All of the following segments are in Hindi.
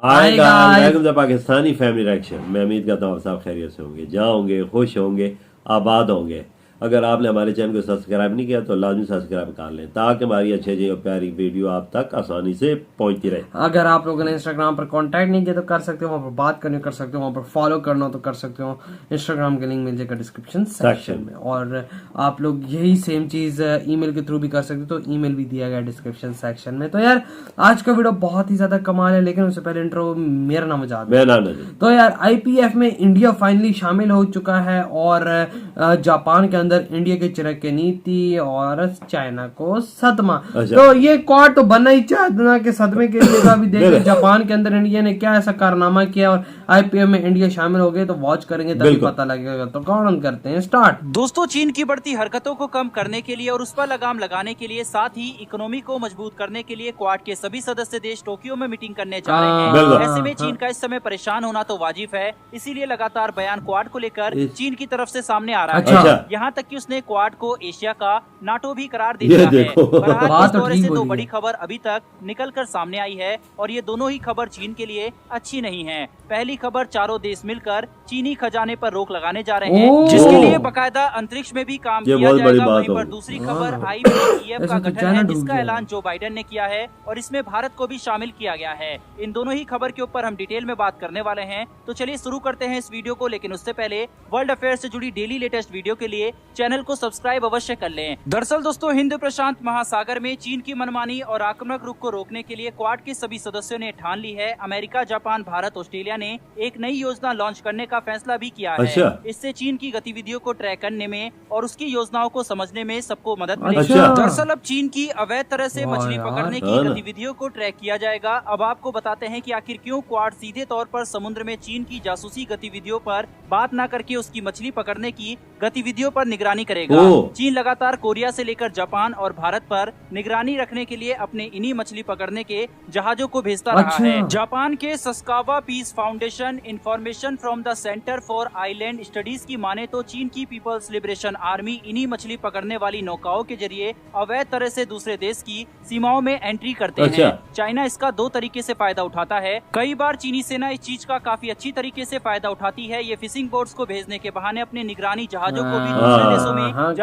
आएगा। Welcome the Pakistani family reaction. मैं उम्मीद करता हूँ आप सब खैरियत से होंगे, जहाँ होंगे खुश होंगे, आबाद होंगे। अगर आपने हमारे चैनल को सब्सक्राइब नहीं किया तो लाजमी सब्सक्राइब कर लें ताकि हमारी अच्छी और प्यारी वीडियो आप तक आसानी से पहुंचती रहे। अगर आप लोगों ने इंस्टाग्राम पर कांटेक्ट नहीं किया तो कर सकते हो, वहाँ पर बात करनी कर सकते हो, वहाँ पर फॉलो करना हो तो कर सकते हो। इंस्टाग्राम के लिंक मिल जाएगा डिस्क्रिप्शन सेक्शन में। और आप लोग यही सेम चीज ईमेल के थ्रू भी कर सकते हो, तो ईमेल भी दिया गया डिस्क्रिप्शन सेक्शन में। तो यार आज का वीडियो बहुत ही ज्यादा कमाल है, लेकिन उससे पहले इंट्रो मेरा नाम आजाद है। तो यार आईपीएफ में इंडिया फाइनली शामिल हो चुका है और जापान के अंदर इंडिया के चिरक की नीति और चाइना को सदमा। तो ये क्वाड तो बनना ही चाहता के सदमे के लिए। अभी देखिए जापान के अंदर इंडिया ने क्या ऐसा कारनामा किया और आईपीएफ में इंडिया शामिल हो गए, तो वॉच करेंगे तभी पता लगेगा। तो कौन करते हैं स्टार्ट। दोस्तों, चीन की बढ़ती हरकतों को कम करने के लिए और उस पर लगाम लगाने के लिए, साथ ही इकोनॉमी को मजबूत करने के लिए क्वाड के सभी सदस्य देश टोक्यो में मीटिंग करने जा रहे हैं। ऐसे में चीन का इस समय परेशान होना तो वाजिब है, इसीलिए लगातार बयान क्वाड को लेकर चीन की तरफ से सामने आ रहा है। यहाँ तक कि उसने क्वाड को एशिया का नाटो भी करार दे दिया है। बहरहाल इस दौरे से दो बड़ी खबर अभी तक निकल कर सामने आई है और ये दोनों ही खबर चीन के लिए अच्छी नहीं है। पहली खबर, चारों देश मिलकर चीनी खजाने पर रोक लगाने जा रहे हैं, जिसके लिए बकायदा अंतरिक्ष में भी काम किया जाएगा। वहीं पर दूसरी खबर, आईपीईएफ का गठन है, जिसका ऐलान जो बाइडेन ने किया है और इसमें भारत को भी शामिल किया गया है। इन दोनों ही खबर के ऊपर हम डिटेल में बात करने वाले हैं। तो चलिए शुरू करते हैं इस वीडियो को, लेकिन उससे पहले वर्ल्ड अफेयर से जुड़ी डेली लेटेस्ट वीडियो के लिए चैनल को सब्सक्राइब अवश्य कर लें। दरअसल दोस्तों, हिंद प्रशांत महासागर में चीन की मनमानी और आक्रामक रुख को रोकने के लिए क्वाड के सभी सदस्यों ने ठान ली है। अमेरिका, जापान, भारत, ऑस्ट्रेलिया ने एक नई योजना लॉन्च करने का फैसला भी किया है। इससे चीन की गतिविधियों को ट्रैक करने में और उसकी योजनाओं को समझने में सबको मदद मिलेगी। दरअसल अब चीन की अवैध तरह से मछली पकड़ने की गतिविधियोयों को ट्रैक किया जाएगा। अब आपको बताते हैं कि आखिर क्यों क्वाड सीधे तौर पर समुद्र में चीन की जासूसी गतिविधियों पर बात न करके उसकी मछली पकड़ने की गतिविधियों पर निगरानी करेगा। चीन लगातार कोरिया से लेकर जापान और भारत पर निगरानी रखने के लिए अपने इन्हीं मछली पकड़ने के जहाजों को भेजता रहा है। जापान के Sasakawa peace foundation information from the centre for island studies की माने तो चीन की पीपल्स लिबरेशन आर्मी इन्हीं मछली पकड़ने वाली नौकाओं के जरिए अवैध तरह से दूसरे देश की सीमाओं में एंट्री करते हैं। चाइना इसका दो तरीके से फायदा उठाता है। कई बार चीनी सेना इस चीज का काफी अच्छी तरीके से फायदा उठाती है। ये फिशिंग बोट्स को भेजने के बहाने अपने निगरानी जहाजों को भी दूसरे देशों में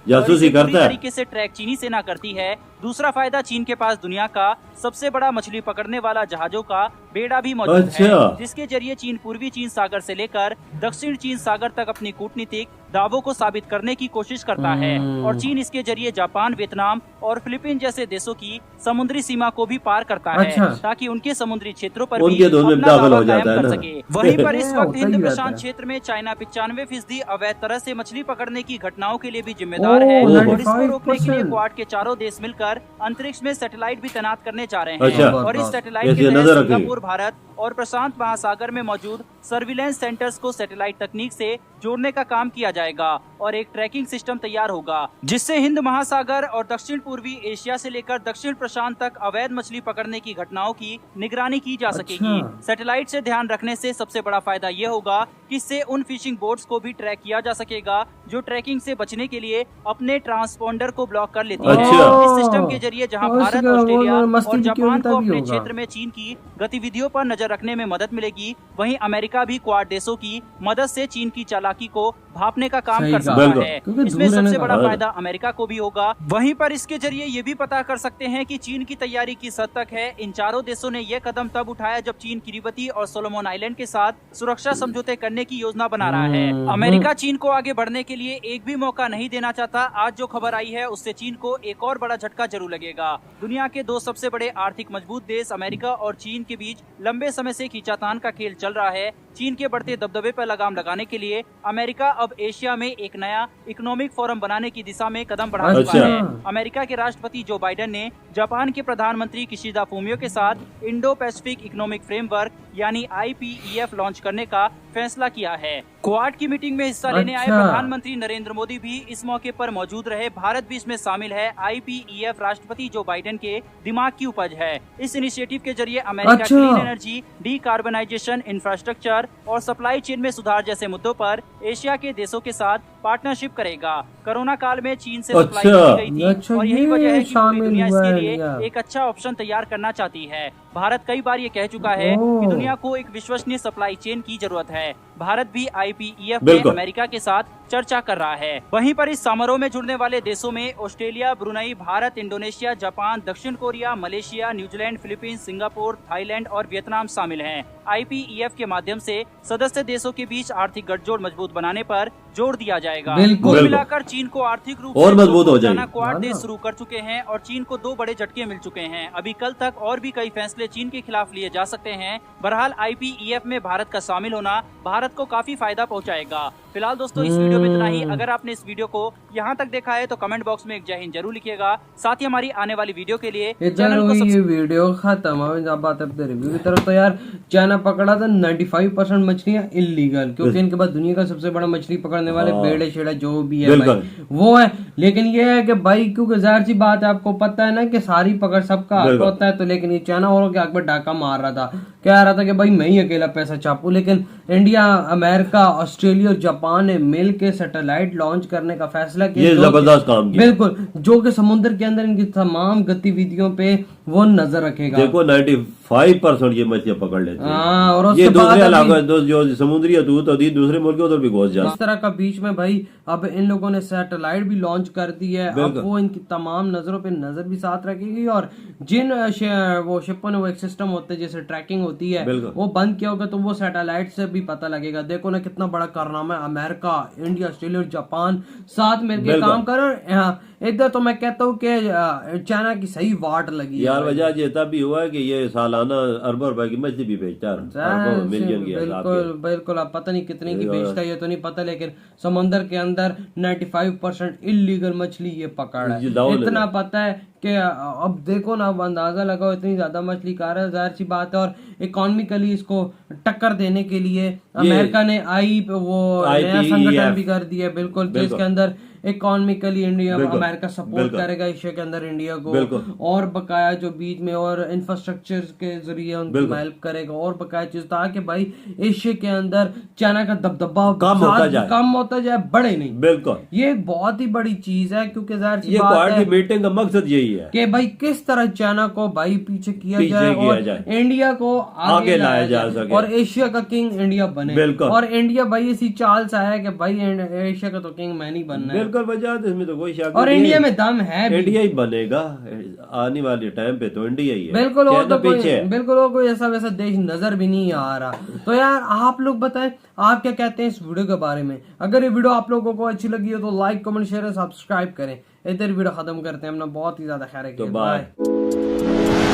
जासूसी तरीके से ट्रैक चीनी सेना करती है। दूसरा फायदा, चीन के पास दुनिया का सबसे बड़ा मछली पकड़ने वाला जहाजों का बेड़ा भी मौजूद है, जिसके जरिए चीन पूर्वी चीन सागर से लेकर दक्षिण चीन सागर तक अपनी कूटनीतिक दावों को साबित करने की कोशिश करता है। और चीन इसके जरिए जापान, वियतनाम और फिलीपीन जैसे देशों की समुद्री सीमा को भी पार करता है, ताकि उनके समुद्री क्षेत्रों पर भी अपना दावा कायम कर सके। वहीं पर इस वक्त हिंद प्रशांत क्षेत्र में चाइना 95% अवैध तरह से मछली पकड़ने की घटनाओं के लिए भी जिम्मेदार है और इसको रोकने के लिए क्वाड के चारों देश मिलकर अंतरिक्ष में सैटेलाइट भी तैनात करने जा रहे हैं। और इस सैटेलाइट के तहत सिंगापुर, भारत और प्रशांत महासागर में मौजूद सर्विलेंस सेंटर्स को सैटेलाइट तकनीक से जोड़ने का काम किया जाएगा और एक ट्रैकिंग सिस्टम तैयार होगा, जिससे हिंद महासागर और दक्षिण पूर्वी एशिया से लेकर दक्षिण प्रशांत तक अवैध मछली पकड़ने की घटनाओं की निगरानी की जा सकेगी। सैटेलाइट से ध्यान रखने से सबसे बड़ा फायदा ये होगा कि इससे उन फिशिंग बोट्स को भी ट्रैक किया जा सकेगा जो ट्रैकिंग से बचने के लिए अपने ट्रांसपोंडर को ब्लॉक कर लेती है। इस सिस्टम के जरिए जहां भारत, ऑस्ट्रेलिया और जापान को अपने क्षेत्र में चीन की गतिविधियों पर नजर रखने में मदद मिलेगी, वहीं अमेरिका भी क्वाड देशों की मदद से चीन की चालाकी को भांपने का काम कर सकता है। इसमें सबसे बड़ा फायदा अमेरिका को भी होगा। वहीं पर इसके जरिए ये भी पता कर सकते हैं कि चीन की तैयारी किस हद तक है। इन चारों देशों ने यह कदम तब उठाया जब चीन किरीबती और सोलोमन आइलैंड के साथ सुरक्षा समझौते करने की योजना बना रहा है। अमेरिका चीन को आगे बढ़ने के लिए एक भी मौका नहीं देना चाहता। आज जो खबर आई है उससे चीन को एक और बड़ा झटका जरूर लगेगा। दुनिया के दो सबसे बड़े आर्थिक मजबूत देश अमेरिका और चीन के बीच लंबे समय से खींचातान का खेल चल रहा है। चीन के बढ़ते दबदबे पर लगाम लगाने के लिए अमेरिका अब एशिया में एक नया इकोनॉमिक फोरम बनाने की दिशा में कदम बढ़ा चुका है। अमेरिका के राष्ट्रपति जो बाइडेन ने जापान के प्रधानमंत्री किशिदा फूमियो के साथ इंडो पैसिफिक इकोनॉमिक फ्रेमवर्क यानी आईपीईएफ लॉन्च करने का फैसला किया है। क्वाड की मीटिंग में हिस्सा लेने आए प्रधानमंत्री नरेंद्र मोदी भी इस मौके पर मौजूद रहे। भारत भी इसमें शामिल है। आईपीईएफ राष्ट्रपति जो बाइडेन के दिमाग की उपज है। इस इनिशिएटिव के जरिए America clean energy, decarbonisation, infrastructure और सप्लाई चेन में सुधार जैसे मुद्दों पर एशिया के देशों के साथ पार्टनरशिप करेगा। कोरोना काल में चीन से अच्छा। सप्लाई की गई थी अच्छा, और यही ये वजह है कि पूरी शामिल दुनिया हुआ इसके है लिए इंडिया। एक अच्छा ऑप्शन तैयार करना चाहती है। भारत कई बार ये कह चुका है कि दुनिया को एक विश्वसनीय सप्लाई चेन की जरूरत है। भारत भी IPEF में बिल्कुल। अमेरिका के साथ चर्चा कर रहा है। वहीं पर इस समारोह में जुड़ने वाले देशों में Australia, Brunei, Bharat, Indonesia, Japan, दक्षिण Korea, Malaysia, New Zealand, Philippines, Singapore, Thailand और वियतनाम शामिल हैं। IPEF के माध्यम से सदस्य देशों के बीच आर्थिक गठजोड़ मजबूत बनाने पर जोर दिया जाएगा। बिल्कुल। कुल मिलाकर चीन को आर्थिक रूप और से मजबूत हो जाएगी। क्वाड देश शुरू कर चुके हैं और चीन को 2 बड़े झटके मिल चुके हैं। अभी कल तक और भी कई फैसले चीन के खिलाफ लिए जा सकते हैं। बहरहाल IPEF में भारत का शामिल होना भारत को काफी फायदा पहुंचाएगा। फिलहाल दोस्तों इस वीडियो में इतना ही। अगर आपने इस वीडियो को यहाँ तक देखा है तो कमेंट बॉक्स में एक जय हिंद जरूर लिखिएगा। साथ ही हमारी आने वाली वीडियो के लिए इधर चैनल को हुई ये वीडियो खत्म। अब बात अब रिव्यू की तरफ। तो यार चाइना पकड़ा था 95% मछलियां इलीगल, क्योंकि इनके बाद दुनिया का सबसे बड़ा मछली पकड़ने वाले बेड़े शेड़ा जो भी है भाई वो है। लेकिन ये है कि भाई क्योंकि जाहिर सी बात है, आपको पता है ना कि सारी पकड़ सबका हक होता है। तो लेकिन ये चाइना औरों के हक में डाका मार रहा था, कह रहा था कि भाई मैं ही अकेला पैसा छापू। लेकिन इंडिया, अमेरिका, ऑस्ट्रेलिया और जापान ने मिल के सैटेलाइट लॉन्च करने का फैसला किया। ये जबरदस्त काम किया। बिल्कुल, जो कि समुद्र के अंदर इनकी तमाम गतिविधियों पे वो नजर रखेगा। देखो 95% ये मछलियां पकड़ लेते हैं। और उसके ये बाद दूसरे अभी- इलाकों जो समुद्री हदूद होती है दूसरे मुल्कों उधर भी घुस जाता इस तरह का बीच में भाई अब इन लोगों ने सैटेलाइट भी लॉन्च कर दी है। अब वो इनकी तमाम नजरों पे नजर भी साथ रखेगी और जिन वो शिपों ने वो एक सिस्टम होते हैं जैसे ट्रैकिंग होती है वो बंद किया होगा तो वो सैटेलाइट से भी पता लगेगा। देखो ना कितना बड़ा कारनामा है। अमेरिका, इंडिया, ऑस्ट्रेलिया और जापान साथ मिलकर काम कर रहे हैं। इधर तो मैं कहता हूँ कि चाइना की सही वाट लगी यार। वजह ये तब भी हुआ है कि ये सालाना अरबों रुपए की मछली भी बेचता है, अरबों मिलियन की हिसाब से। बिल्कुल बिल्कुल। अब पता नहीं कितने की बेचता है ये तो नहीं पता, लेकिन समंदर के अंदर 95% इलीगल मछली ये पकड़ है। इतना पता है कि अब देखो ना, अब अंदाजा लगाओ इतनी ज्यादा मछली खा रहा है। जाहिर सी बात है। और इकोनॉमिकली इसको टक्कर देने के लिए अमेरिका ने नया संगठन भी कर दिया। बिल्कुल, जिसके अंदर इकोनॉमिकली इंडिया, अमेरिका सपोर्ट करेगा एशिया के अंदर इंडिया को, और बकाया जो बीच में और इंफ्रास्ट्रक्चर के जरिए उनकी हेल्प करेगा और बकाया चीज, ताकि भाई एशिया के अंदर चाइना का दबदबा कम होता जाए, बढ़े नहीं। बिल्कुल, ये एक बहुत ही बड़ी चीज है, क्योंकि जाहिर सी ये बात है मीटिंग का मकसद यही है कि भाई किस तरह चाइना को भाई पीछे किया जाए और इंडिया को आगे लाया जा सके और एशिया का किंग इंडिया बने। और इंडिया भाई इसी चाल से है कि भाई एशिया का तो किंग मैं नहीं बनना है। बिल्कुल वजह इसमें तो कोई शक और इंडिया में दम है भी। इंडिया ही बनेगा आने वाले टाइम पे, तो इंडिया ही है। बिल्कुल, और तो कोई ऐसा वैसा देश नजर भी नहीं आ रहा। तो यार आप लोग बताएं आप क्या कहते हैं इस वीडियो के बारे में। अगर ये वीडियो आप लोगों को अच्छी लगी हो तो लाइक, कमेंट, शेयर और सब्सक्राइब करें। इधर वीडियो खत्म करते हैं। अपना बहुत ही ज्यादा ख्याल रखिए। बाय।